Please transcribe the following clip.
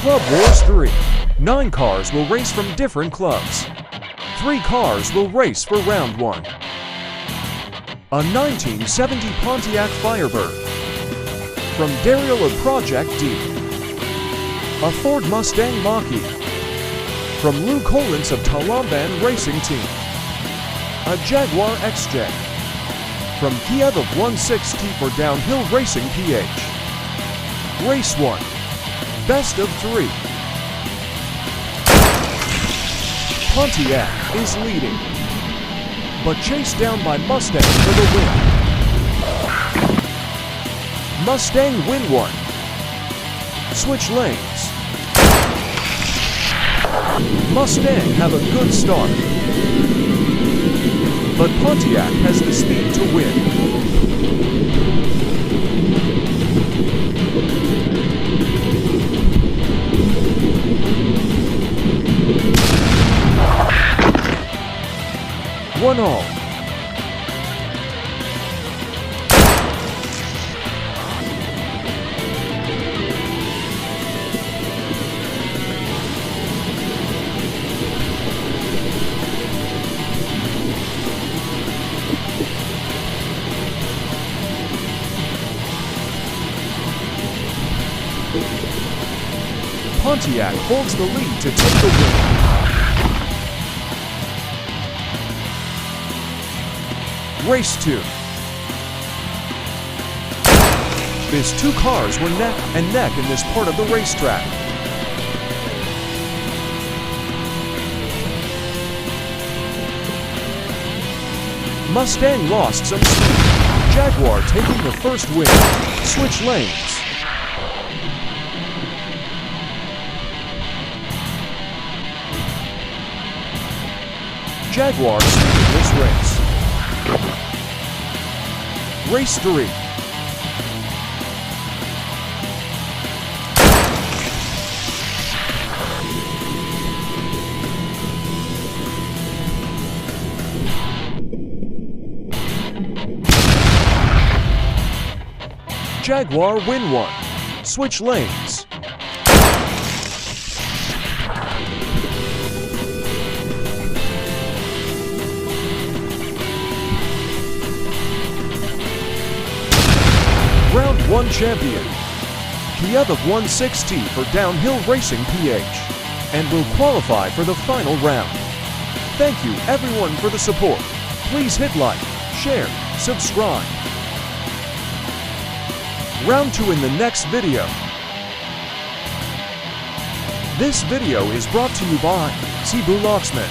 Club Wars 3. 9 cars will race from different clubs. 3 cars will race for round 1. A 1970 Pontiac Firebird. From Daryl of Project D. A Ford Mustang Mach-E. From Lou Collins of Talamban Racing Team. A Jaguar XJ. From Kiev of 160 for Downhill Racing PH. Race 1. Best of 3. Pontiac is leading, but chased down by Mustang for the win. Mustang win 1. Switch lanes. Mustang have a good start, but Pontiac has the speed to win. One all. Pontiac holds the lead to take the win. Race 2. These 2 cars were neck and neck in this part of the racetrack. Mustang lost some speed. Jaguar taking the first win. Switch lanes. Jaguar sweeping this race. Race 3. Jaguar win 1. Switch lanes. Round 1 champion, Kiev of 160 for Downhill Racing PH, and will qualify for the final round. Thank you everyone for the support. Please hit like, share, subscribe. Round 2 in the next video. This video is brought to you by Cebu Locksmith.